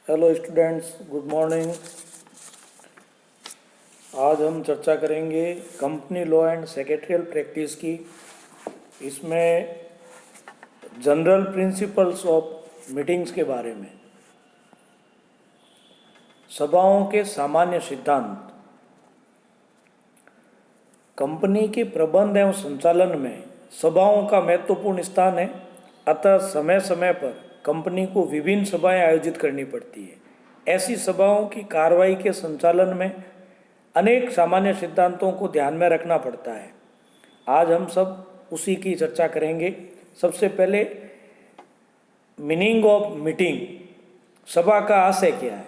Hello students, good morning. आज हम चर्चा करेंगे company law and secretarial practice की। इसमें जनरल प्रिंसिपल्स ऑफ मीटिंग्स के बारे में, सभाओं के सामान्य सिद्धांत। कंपनी के प्रबंध एवं संचालन में सभाओं का महत्वपूर्ण स्थान है। अतः समय समय पर कंपनी को विभिन्न सभाएं आयोजित करनी पड़ती है। ऐसी सभाओं की कार्रवाई के संचालन में अनेक सामान्य सिद्धांतों को ध्यान में रखना पड़ता है। आज हम सब उसी की चर्चा करेंगे। सबसे पहले मीनिंग ऑफ मीटिंग, सभा का आशय क्या है।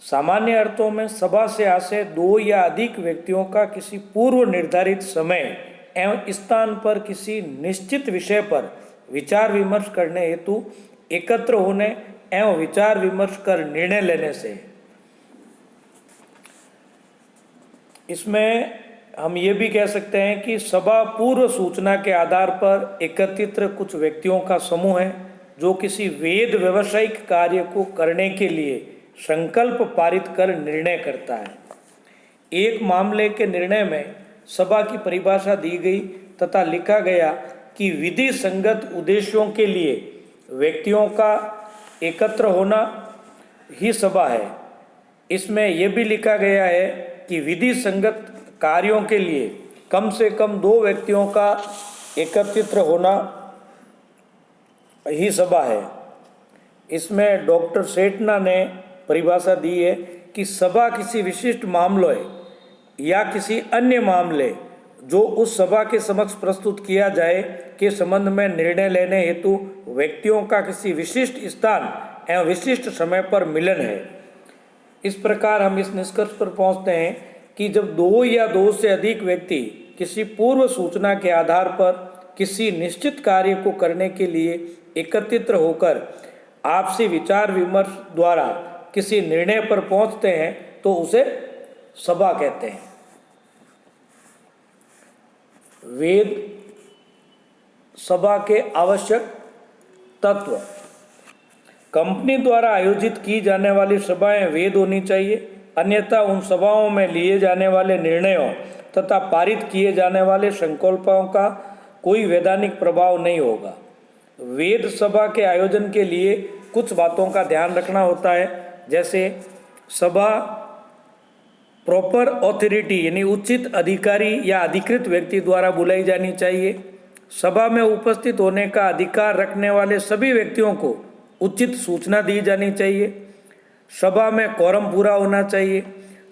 सामान्य अर्थों में सभा से आशय दो या अधिक व्यक्तियों का किसी पूर्व निर्धारित समय एवं स्थान पर किसी निश्चित विषय पर विचार विमर्श करने हेतु एकत्र होने एवं विचार विमर्श कर निर्णय लेने से। इसमें हम ये भी कह सकते हैं कि सभा पूर्व सूचना के आधार पर एकत्रित कुछ व्यक्तियों का समूह है जो किसी वेद व्यावसायिक कार्य को करने के लिए संकल्प पारित कर निर्णय करता है। एक मामले के निर्णय में सभा की परिभाषा दी गई तथा लिखा गया कि विधि संगत उद्देश्यों के लिए व्यक्तियों का एकत्र होना ही सभा है। इसमें यह भी लिखा गया है कि विधि संगत कार्यों के लिए कम से कम दो व्यक्तियों का एकत्रित होना ही सभा है। इसमें डॉक्टर सेठना ने परिभाषा दी है कि सभा किसी विशिष्ट मामले या किसी अन्य मामले जो उस सभा के समक्ष प्रस्तुत किया जाए के संबंध में निर्णय लेने हेतु व्यक्तियों का किसी विशिष्ट स्थान एवं विशिष्ट समय पर मिलन है। इस प्रकार हम इस निष्कर्ष पर पहुंचते हैं कि जब दो या दो से अधिक व्यक्ति किसी पूर्व सूचना के आधार पर किसी निश्चित कार्य को करने के लिए एकत्रित होकर आपसी विचार विमर्श द्वारा किसी निर्णय पर पहुंचते हैं तो उसे सभा कहते हैं। वेद सभा के आवश्यक तत्व। कंपनी द्वारा आयोजित की जाने वाली सभाएं वेद होनी चाहिए, अन्यथा उन सभाओं में लिए जाने वाले निर्णयों तथा पारित किए जाने वाले संकल्पों का कोई वैधानिक प्रभाव नहीं होगा। वेद सभा के आयोजन के लिए कुछ बातों का ध्यान रखना होता है, जैसे सभा प्रॉपर ऑथोरिटी यानी उचित अधिकारी या अधिकृत व्यक्ति द्वारा बुलाई जानी चाहिए। सभा में उपस्थित होने का अधिकार रखने वाले सभी व्यक्तियों को उचित सूचना दी जानी चाहिए। सभा में कोरम पूरा होना चाहिए।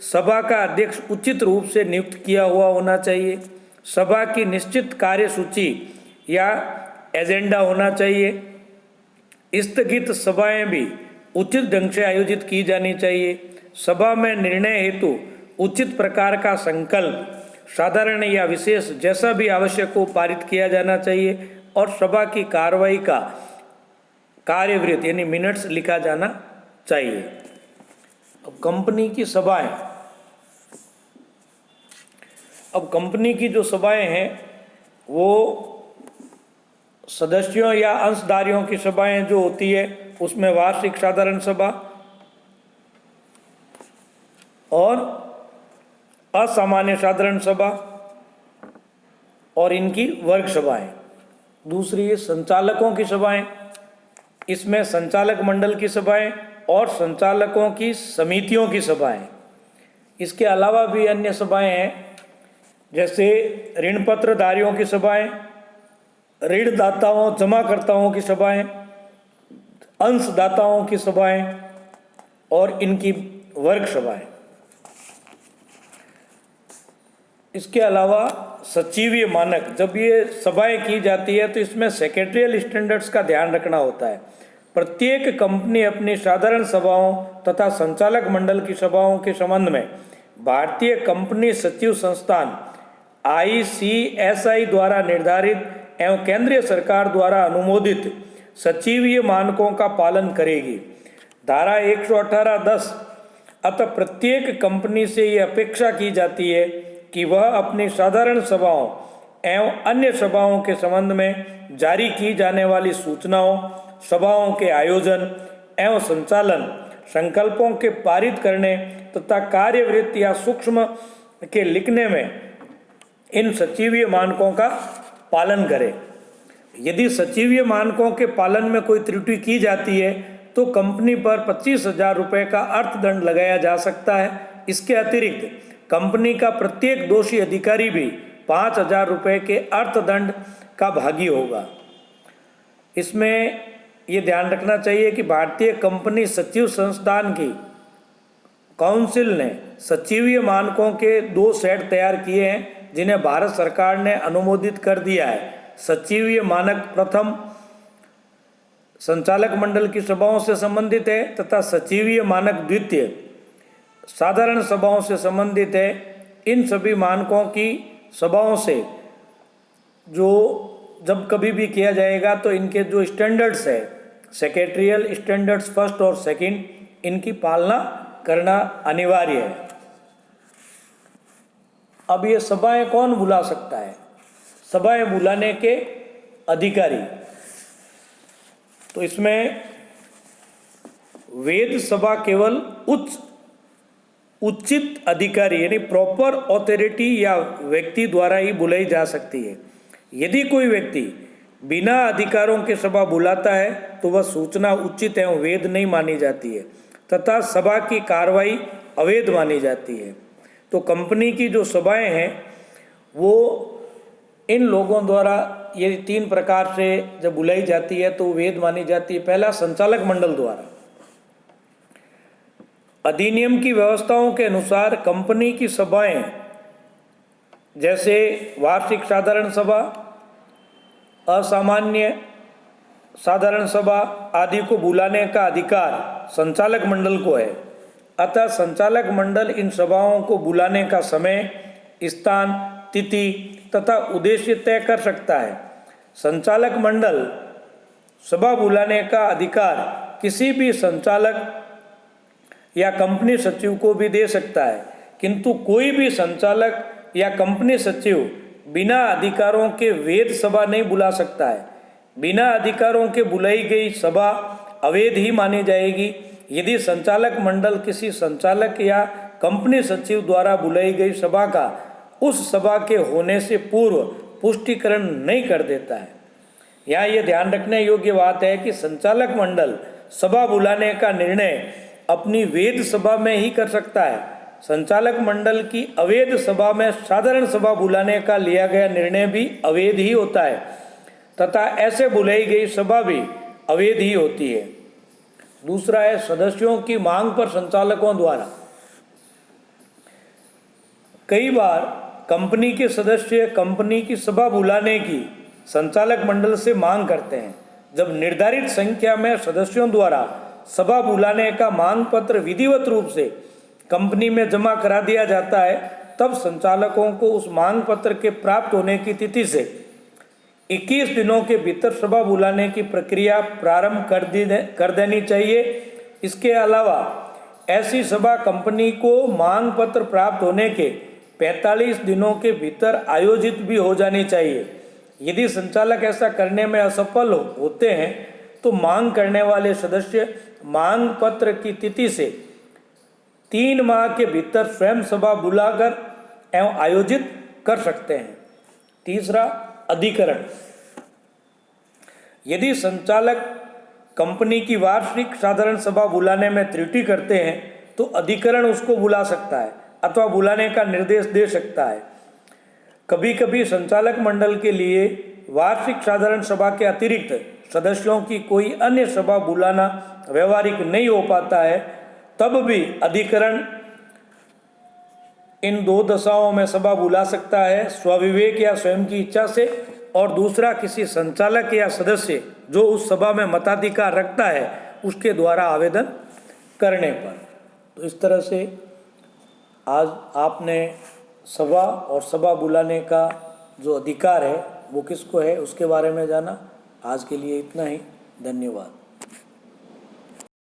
सभा का अध्यक्ष उचित रूप से नियुक्त किया हुआ होना चाहिए। सभा की निश्चित कार्यसूची या एजेंडा होना चाहिए। स्थगित सभाएं भी उचित ढंग से आयोजित की जानी चाहिए। सभा में निर्णय हेतु उचित प्रकार का संकल्प, साधारण या विशेष जैसा भी आवश्यक हो पारित किया जाना चाहिए और सभा की कार्रवाई का कार्यवृत्त यानी मिनट्स लिखा जाना चाहिए। अब कंपनी की सभाएं, अब कंपनी की जो सभाएं हैं वो सदस्यों या अंशधारियों की सभाएं जो होती है उसमें वार्षिक साधारण सभा और असामान्य साधारण सभा और इनकी वर्ग सभाएं। दूसरी है संचालकों की सभाएं। इसमें संचालक मंडल की सभाएं और संचालकों की समितियों की सभाएं। इसके अलावा भी अन्य सभाएं हैं, जैसे ऋण पत्रधारियों की सभाएं, ऋणदाताओं जमाकर्ताओं की सभाएं, अंशदाताओं की सभाएं और इनकी वर्ग सभाएं। इसके अलावा सचिवीय मानक, जब ये सभाएं की जाती है तो इसमें सेक्रेटरियल स्टैंडर्ड्स का ध्यान रखना होता है। प्रत्येक कंपनी अपनी साधारण सभाओं तथा संचालक मंडल की सभाओं के संबंध में भारतीय कंपनी सचिव संस्थान ICSI द्वारा निर्धारित एवं केंद्रीय सरकार द्वारा अनुमोदित सचिवीय मानकों का पालन करेगी। धारा 118(10)। अतः प्रत्येक कंपनी से ये अपेक्षा की जाती है कि वह अपनी साधारण सभाओं एवं अन्य सभाओं के संबंध में जारी की जाने वाली सूचनाओं, सभाओं के आयोजन एवं संचालन संकल्पों के पारित करने तथा कार्यवृत्ति या सूक्ष्म के लिखने में इन सचिवीय मानकों का पालन करें। यदि सचिवीय मानकों के पालन में कोई त्रुटि की जाती है तो कंपनी पर 25,000 रुपये का अर्थदंड लगाया जा सकता है। इसके अतिरिक्त कंपनी का प्रत्येक दोषी अधिकारी भी 5,000 रुपये के अर्थदंड का भागी होगा। इसमें ये ध्यान रखना चाहिए कि भारतीय कंपनी सचिव संस्थान की काउंसिल ने सचिवीय मानकों के 2 सेट तैयार किए हैं जिन्हें भारत सरकार ने अनुमोदित कर दिया है। सचिवीय मानक प्रथम संचालक मंडल की सभाओं से संबंधित है तथा सचिवीय मानक द्वितीय साधारण सभाओं से संबंधित है। इन सभी मानकों की सभाओं से जो जब कभी भी किया जाएगा तो इनके जो स्टैंडर्ड्स है, सेक्रेटरियल स्टैंडर्ड्स फर्स्ट और सेकंड, इनकी पालना करना अनिवार्य है। अब ये सभाएं कौन बुला सकता है? सभाएं बुलाने के अधिकारी, तो इसमें वेद सभा केवल उचित अधिकारी यानी प्रॉपर ऑथोरिटी या व्यक्ति द्वारा ही बुलाई जा सकती है। यदि कोई व्यक्ति बिना अधिकारों के सभा बुलाता है तो वह सूचना उचित एवं वैध नहीं मानी जाती है तथा सभा की कार्रवाई अवैध मानी जाती है। तो कंपनी की जो सभाएं हैं वो इन लोगों द्वारा ये 3 प्रकार से जब बुलाई जाती है तो वैध मानी जाती है। पहला, संचालक मंडल द्वारा। अधिनियम की व्यवस्थाओं के अनुसार कंपनी की सभाएं जैसे वार्षिक साधारण सभा, असामान्य साधारण सभा आदि को बुलाने का अधिकार संचालक मंडल को है। अतः संचालक मंडल इन सभाओं को बुलाने का समय, स्थान, तिथि तथा उद्देश्य तय कर सकता है। संचालक मंडल सभा बुलाने का अधिकार किसी भी संचालक या कंपनी सचिव को भी दे सकता है, किंतु कोई भी संचालक या कंपनी सचिव बिना अधिकारों के वैध सभा नहीं बुला सकता है। बिना अधिकारों के बुलाई गई सभा अवैध ही मानी जाएगी। यदि संचालक मंडल किसी संचालक या कंपनी सचिव द्वारा बुलाई गई सभा का उस सभा के होने से पूर्व पुष्टिकरण नहीं कर देता है। यहाँ ये ध्यान रखने योग्य बात है कि संचालक मंडल सभा बुलाने का निर्णय अपनी वैध सभा में ही कर सकता है। संचालक मंडल की अवैध सभा में साधारण सभा बुलाने का लिया गया निर्णय भी अवैध ही होता है तथा ऐसे बुलाई गई सभा भी अवैध ही होती है। दूसरा है सदस्यों की मांग पर संचालकों द्वारा। कई बार कंपनी के सदस्य कंपनी की सभा बुलाने की संचालक मंडल से मांग करते हैं। जब निर्धारित संख्या में सदस्यों द्वारा सभा बुलाने का मांग पत्र विधिवत रूप से कंपनी में जमा करा दिया जाता है तब संचालकों को उस मांग पत्र के प्राप्त होने की तिथि से 21 दिनों के भीतर सभा बुलाने की प्रक्रिया प्रारंभ कर देनी चाहिए। इसके अलावा ऐसी सभा कंपनी को मांग पत्र प्राप्त होने के 45 दिनों के भीतर आयोजित भी हो जानी चाहिए। यदि संचालक ऐसा करने में असफल होते हैं तो मांग करने वाले सदस्य मांग पत्र की तिथि से 3 माह के भीतर स्वयं सभा बुलाकर एवं आयोजित कर सकते हैं। तीसरा, अधिकरण। यदि संचालक कंपनी की वार्षिक साधारण सभा बुलाने में त्रुटि करते हैं तो अधिकरण उसको बुला सकता है अथवा बुलाने का निर्देश दे सकता है। कभी कभी संचालक मंडल के लिए वार्षिक साधारण सभा के अतिरिक्त सदस्यों की कोई अन्य सभा बुलाना व्यवहारिक नहीं हो पाता है, तब भी अधिकरण इन 2 दशाओं में सभा बुला सकता है, स्वविवेक या स्वयं की इच्छा से, और दूसरा किसी संचालक या सदस्य जो उस सभा में मताधिकार रखता है उसके द्वारा आवेदन करने पर। तो इस तरह से आज आपने सभा और सभा बुलाने का जो अधिकार है वो किसको है उसके बारे में जाना। आज के लिए इतना ही, धन्यवाद।